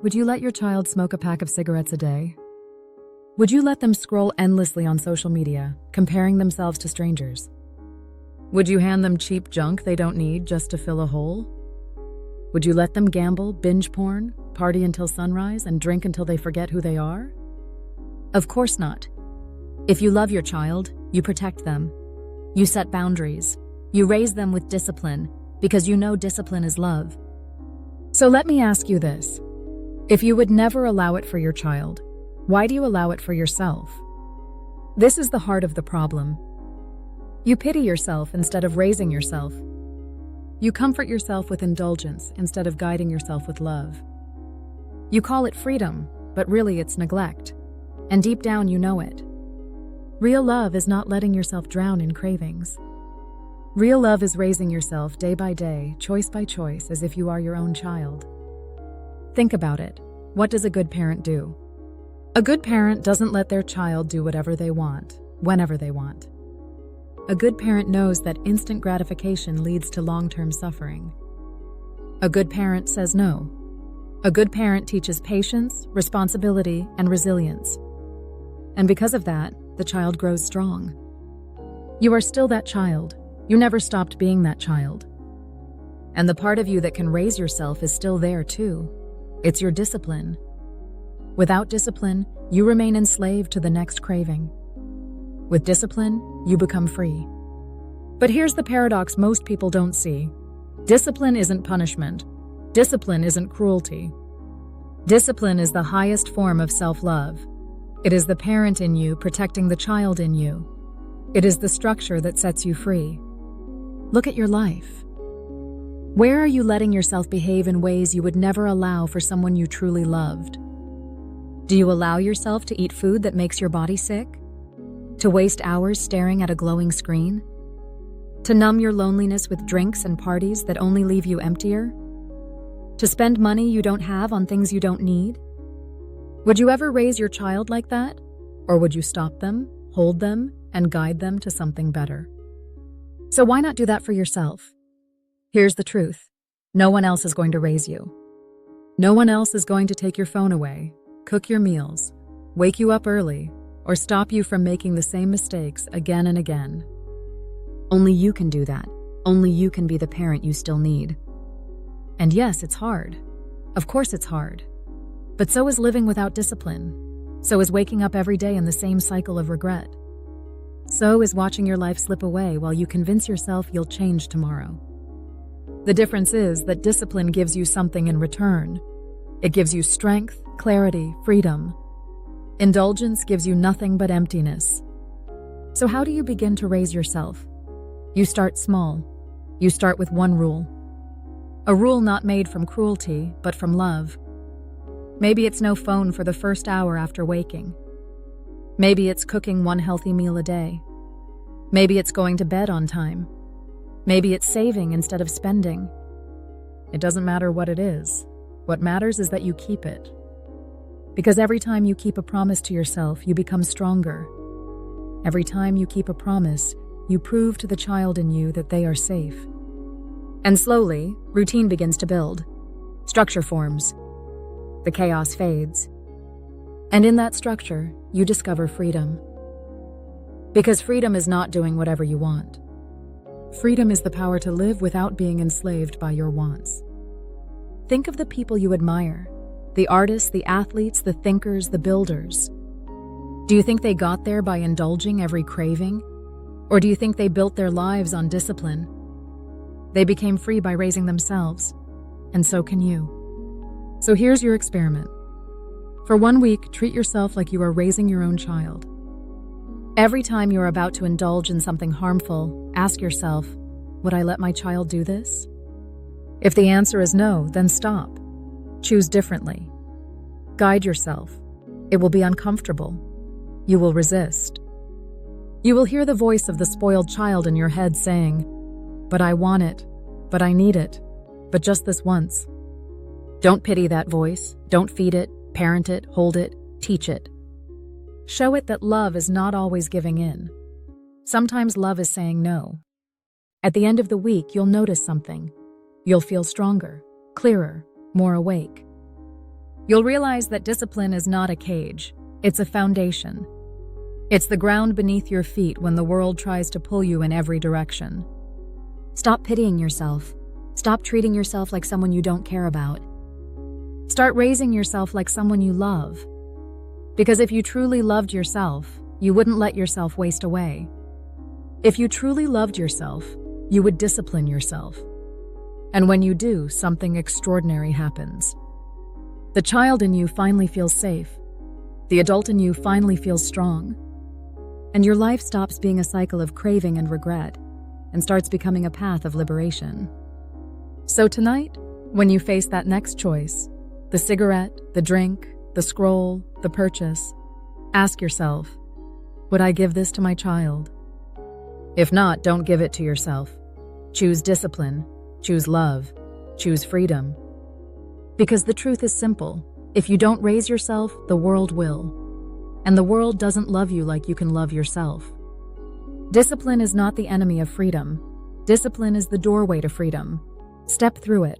Would you let your child smoke a pack of cigarettes a day? Would you let them scroll endlessly on social media, comparing themselves to strangers? Would you hand them cheap junk they don't need just to fill a hole? Would you let them gamble, binge porn, party until sunrise, and drink until they forget who they are? Of course not. If you love your child, you protect them. You set boundaries. You raise them with discipline, because you know discipline is love. So let me ask you this. If you would never allow it for your child, why do you allow it for yourself? This is the heart of the problem. You pity yourself instead of raising yourself. You comfort yourself with indulgence instead of guiding yourself with love. You call it freedom, but really it's neglect. And deep down you know it. Real love is not letting yourself drown in cravings. Real love is raising yourself day by day, choice by choice, as if you are your own child. Think about it. What does a good parent do? A good parent doesn't let their child do whatever they want, whenever they want. A good parent knows that instant gratification leads to long-term suffering. A good parent says no. A good parent teaches patience, responsibility, and resilience. And because of that, the child grows strong. You are still that child. You never stopped being that child. And the part of you that can raise yourself is still there too. It's your discipline. Without discipline, you remain enslaved to the next craving. With discipline, you become free. But here's the paradox most people don't see. Discipline isn't punishment. Discipline isn't cruelty. Discipline is the highest form of self-love. It is the parent in you protecting the child in you. It is the structure that sets you free. Look at your life. Where are you letting yourself behave in ways you would never allow for someone you truly loved? Do you allow yourself to eat food that makes your body sick? To waste hours staring at a glowing screen? To numb your loneliness with drinks and parties that only leave you emptier? To spend money you don't have on things you don't need? Would you ever raise your child like that? Or would you stop them, hold them, and guide them to something better? So why not do that for yourself? Here's the truth. No one else is going to raise you. No one else is going to take your phone away, cook your meals, wake you up early, or stop you from making the same mistakes again and again. Only you can do that. Only you can be the parent you still need. And yes, it's hard. Of course it's hard. But so is living without discipline. So is waking up every day in the same cycle of regret. So is watching your life slip away while you convince yourself you'll change tomorrow. The difference is that discipline gives you something in return. It gives you strength, clarity, freedom. Indulgence gives you nothing but emptiness. So how do you begin to raise yourself? You start small. You start with one rule. A rule not made from cruelty, but from love. Maybe it's no phone for the first hour after waking. Maybe it's cooking one healthy meal a day. Maybe it's going to bed on time. Maybe it's saving instead of spending. It doesn't matter what it is. What matters is that you keep it. Because every time you keep a promise to yourself, you become stronger. Every time you keep a promise, you prove to the child in you that they are safe. And slowly, routine begins to build. Structure forms. The chaos fades. And in that structure, you discover freedom. Because freedom is not doing whatever you want. Freedom is the power to live without being enslaved by your wants. Think of the people you admire, the artists, the athletes, the thinkers, the builders. Do you think they got there by indulging every craving? Or do you think they built their lives on discipline? They became free by raising themselves, and so can you. So here's your experiment. For 1 week, treat yourself like you are raising your own child. Every time you're about to indulge in something harmful, ask yourself, would I let my child do this? If the answer is no, then stop. Choose differently. Guide yourself. It will be uncomfortable. You will resist. You will hear the voice of the spoiled child in your head saying, but I want it, but I need it, but just this once. Don't pity that voice. Don't feed it, parent it, hold it, teach it. Show it that love is not always giving in. Sometimes love is saying no. At the end of the week, you'll notice something. You'll feel stronger, clearer, more awake. You'll realize that discipline is not a cage, it's a foundation. It's the ground beneath your feet when the world tries to pull you in every direction. Stop pitying yourself. Stop treating yourself like someone you don't care about. Start raising yourself like someone you love. Because if you truly loved yourself, you wouldn't let yourself waste away. If you truly loved yourself, you would discipline yourself. And when you do, something extraordinary happens. The child in you finally feels safe. The adult in you finally feels strong. And your life stops being a cycle of craving and regret and starts becoming a path of liberation. So tonight, when you face that next choice, the cigarette, the drink, the scroll, the purchase, ask yourself, would I give this to my child? If not, don't give it to yourself. Choose discipline, choose love, choose freedom. Because the truth is simple. If you don't raise yourself, the world will. And the world doesn't love you like you can love yourself. Discipline is not the enemy of freedom. Discipline is the doorway to freedom. Step through it,